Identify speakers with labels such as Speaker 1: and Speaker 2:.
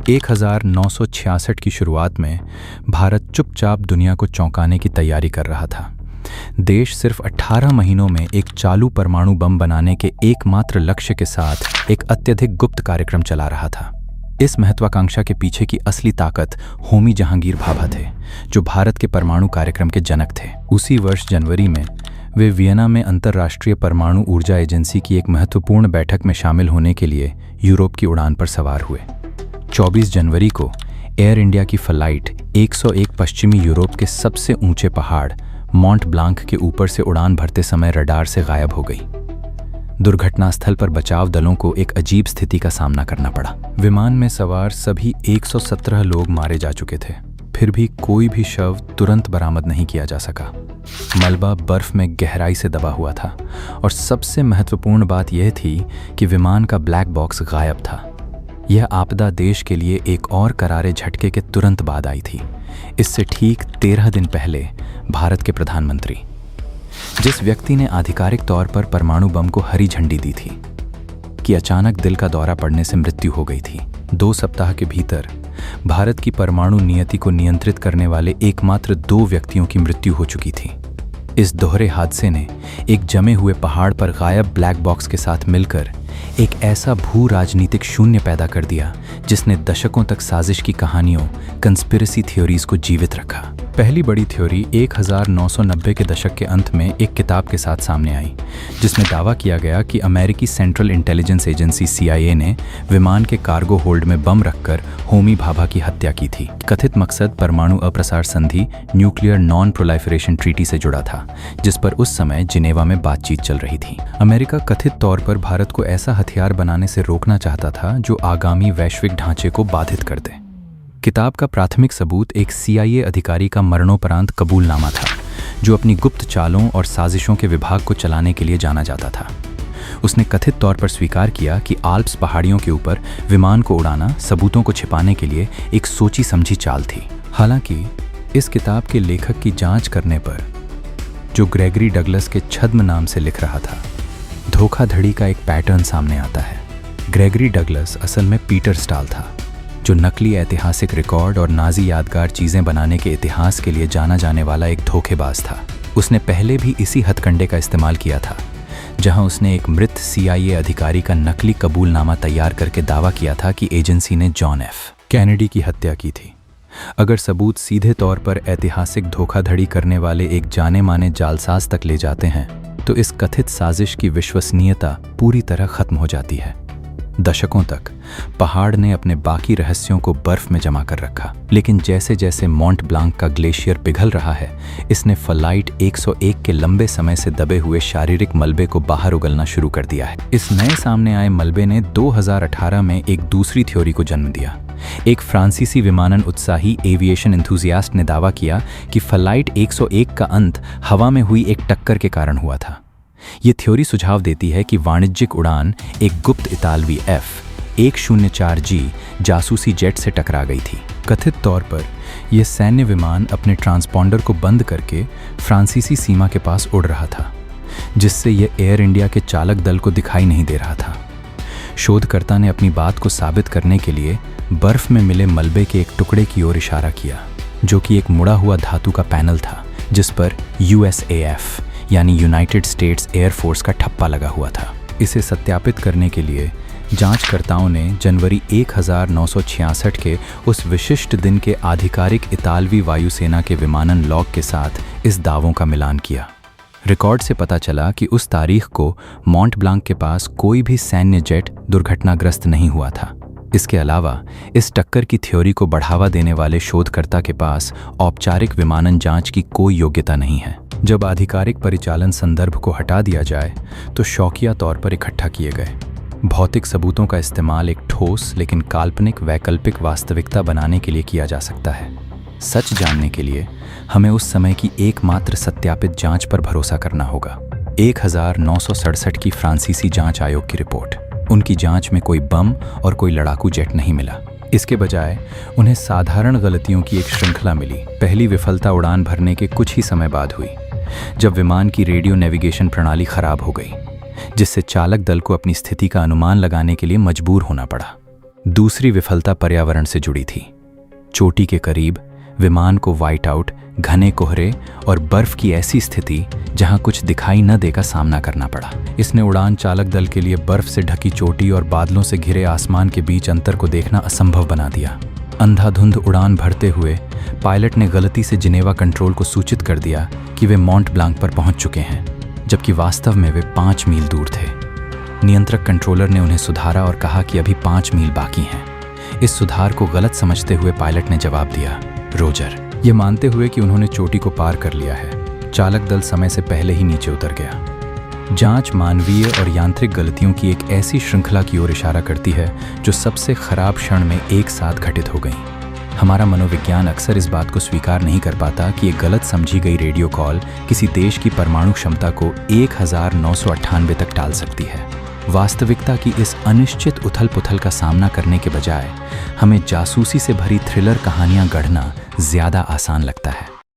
Speaker 1: 1966 की शुरुआत में भारत चुपचाप दुनिया को चौंकाने की तैयारी कर रहा था। देश सिर्फ 18 महीनों में एक चालू परमाणु बम बनाने के एकमात्र लक्ष्य के साथ एक अत्यधिक गुप्त कार्यक्रम चला रहा था। इस महत्वाकांक्षा के पीछे की असली ताकत होमी जहांगीर भाभा थे, जो भारत के परमाणु कार्यक्रम के जनक थे। उसी वर्ष जनवरी में वे वियना में अंतर्राष्ट्रीय परमाणु ऊर्जा एजेंसी की एक महत्वपूर्ण बैठक में शामिल होने के लिए यूरोप की उड़ान पर सवार हुए। 24 जनवरी को एयर इंडिया की फ्लाइट 101 पश्चिमी यूरोप के सबसे ऊंचे पहाड़ मॉन्ट ब्लांक के ऊपर से उड़ान भरते समय रडार से गायब हो गई। दुर्घटनास्थल पर बचाव दलों को एक अजीब स्थिति का सामना करना पड़ा। विमान में सवार सभी 117 लोग मारे जा चुके थे, फिर भी कोई भी शव तुरंत बरामद नहीं किया जा सका। मलबा बर्फ में गहराई से दबा हुआ था और सबसे महत्वपूर्ण बात यह थी कि विमान का ब्लैक बॉक्स गायब था। यह आपदा देश के लिए एक और करारे झटके के तुरंत बाद आई थी। इससे ठीक 13 दिन पहले भारत के प्रधानमंत्री, जिस व्यक्ति ने आधिकारिक तौर पर परमाणु बम को हरी झंडी दी थी, कि अचानक दिल का दौरा पड़ने से मृत्यु हो गई थी। 2 सप्ताह के भीतर भारत की परमाणु नियति को नियंत्रित करने वाले एकमात्र 2 व्यक्तियों की मृत्यु हो चुकी थी। इस दोहरे हादसे ने एक जमे हुए पहाड़ पर गायब ब्लैक बॉक्स के साथ मिलकर एक ऐसा भू राजनीतिक शून्य पैदा कर दिया जिसने दशकों तक साजिश की कहानियों, कंस्पिरेसी थ्योरीज को जीवित रखा। पहली बड़ी थ्योरी 1990 के दशक के अंत में एक किताब के साथ सामने आई, जिसमें दावा किया गया कि अमेरिकी सेंट्रल इंटेलिजेंस एजेंसी CIA ने विमान के कार्गो होल्ड में बम रखकर होमी भाभा की हत्या की थी। कथित मकसद परमाणु अप्रसार संधि न्यूक्लियर नॉन प्रोलिफरेशन ट्रीटी से जुड़ा था, जिस पर उस समय जिनेवा में बातचीत चल रही थी। अमेरिका कथित तौर पर भारत को ऐसा हथियार बनाने से रोकना चाहता था जो आगामी वैश्विक ढांचे को बाधित कर दे। किताब का प्राथमिक सबूत एक CIA अधिकारी का मरणोपरांत कबूलनामा था, जो अपनी गुप्त चालों और साजिशों के विभाग को चलाने के लिए जाना जाता था। उसने कथित तौर पर स्वीकार किया कि आल्प्स पहाड़ियों के ऊपर विमान को उड़ाना सबूतों को छिपाने के लिए एक सोची समझी चाल थी। हालांकि इस किताब के लेखक की जांच करने पर, जो ग्रेगरी डगलस के छद्म नाम से लिख रहा था, धोखाधड़ी का एक पैटर्न सामने आता है। ग्रेगरी डगलस असल में पीटर स्टाल था, जो नकली ऐतिहासिक रिकॉर्ड और नाजी यादगार चीजें बनाने के इतिहास के लिए जाना जाने वाला एक धोखेबाज था। उसने पहले भी इसी हथकंडे का इस्तेमाल किया था, जहां उसने एक मृत CIA अधिकारी का नकली कबूलनामा तैयार करके दावा किया था कि एजेंसी ने जॉन F. कैनेडी की हत्या की थी। अगर सबूत सीधे तौर पर ऐतिहासिक धोखाधड़ी करने वाले एक जाने माने जालसाज तक ले जाते हैं, तो इस कथित साजिश की विश्वसनीयता पूरी तरह खत्म हो जाती है। दशकों तक पहाड़ ने अपने बाकी रहस्यों को बर्फ में जमा कर रखा, लेकिन जैसे जैसे मॉन्ट ब्लांक का ग्लेशियर पिघल रहा है, इसने फ्लाइट 101 के लंबे समय से दबे हुए शारीरिक मलबे को बाहर उगलना शुरू कर दिया है। इस नए सामने आए मलबे ने 2018 में एक दूसरी थ्योरी को जन्म दिया। एक फ्रांसीसी विमानन उत्साही एविएशन एंथुसियास्ट ने दावा किया कि फ्लाइट 101 का अंत हवा में हुई एक टक्कर के कारण हुआ था। ये थ्योरी सुझाव देती है कि वाणिज्यिक उड़ान एक गुप्त इतालवी F-104G जासूसी जेट से टकरा गई थी। कथित तौर पर यह सैन्य विमान अपने ट्रांसपॉन्डर को बंद करके फ्रांसीसी सीमा के पास उड़ रहा था, जिससे यह एयर इंडिया के चालक दल को दिखाई नहीं दे रहा था। शोधकर्ता ने अपनी बात को साबित करने के लिए बर्फ में मिले मलबे के एक टुकड़े की ओर इशारा किया, जो कि एक मुड़ा हुआ धातु का पैनल था, जिस पर USAF यानी यूनाइटेड स्टेट्स एयर फोर्स का ठप्पा लगा हुआ था। इसे सत्यापित करने के लिए जांचकर्ताओं ने जनवरी 1966 के उस विशिष्ट दिन के आधिकारिक इतालवी वायुसेना के विमानन लॉग के साथ इस दावों का मिलान किया। रिकॉर्ड से पता चला कि उस तारीख को मॉन्ट ब्लांक के पास कोई भी सैन्य जेट दुर्घटनाग्रस्त नहीं हुआ था। इसके अलावा इस टक्कर की थ्योरी को बढ़ावा देने वाले शोधकर्ता के पास औपचारिक विमानन जांच की कोई योग्यता नहीं है। जब आधिकारिक परिचालन संदर्भ को हटा दिया जाए, तो शौकिया तौर पर इकट्ठा किए गए भौतिक सबूतों का इस्तेमाल एक ठोस लेकिन काल्पनिक वैकल्पिक वास्तविकता बनाने के लिए किया जा सकता है। सच जानने के लिए हमें उस समय की एकमात्र सत्यापित जांच पर भरोसा करना होगा। 1967 की फ्रांसीसी जांच आयोग की रिपोर्ट। उनकी जांच में कोई बम और कोई लड़ाकू जेट नहीं मिला। इसके बजाय उन्हें साधारण गलतियों की एक श्रृंखला मिली। पहली विफलता उड़ान भरने के कुछ ही समय बाद हुई, जब विमान की रेडियो नेविगेशन प्रणाली खराब हो गई, जिससे चालक दल को अपनी स्थिति का अनुमान लगाने के लिए मजबूर होना पड़ा। दूसरी विफलता पर्यावरण से जुड़ी थी। चोटी के करीब विमान को वाइट आउट, घने कोहरे और बर्फ की ऐसी स्थिति जहां कुछ दिखाई न दे का सामना करना पड़ा। इसने उड़ान चालक दल के लिए बर्फ से ढकी चोटी और बादलों से घिरे आसमान के बीच अंतर को देखना असंभव बना दिया। अंधाधुंध उड़ान भरते हुए पायलट ने गलती से जिनेवा कंट्रोल को सूचित कर दिया कि वे मॉन्ट ब्लांक पर पहुंच चुके हैं, जबकि वास्तव में वे 5 मील दूर थे। नियंत्रक कंट्रोलर ने उन्हें सुधारा और कहा कि अभी 5 मील बाकी हैं। इस सुधार को गलत समझते हुए पायलट ने जवाब दिया, रोजर। ये मानते हुए कि उन्होंने चोटी को पार कर लिया है, चालक दल समय से पहले ही नीचे उतर गया। जांच मानवीय और यांत्रिक गलतियों की एक ऐसी श्रृंखला की ओर इशारा करती है जो सबसे खराब क्षण में एक साथ घटित हो गई। हमारा मनोविज्ञान अक्सर इस बात को स्वीकार नहीं कर पाता कि एक गलत समझी गई रेडियो कॉल किसी देश की परमाणु क्षमता को 1998 तक टाल सकती है। वास्तविकता की इस अनिश्चित उथल पुथल का सामना करने के बजाय हमें जासूसी से भरी थ्रिलर कहानियां गढ़ना ज्यादा आसान लगता है।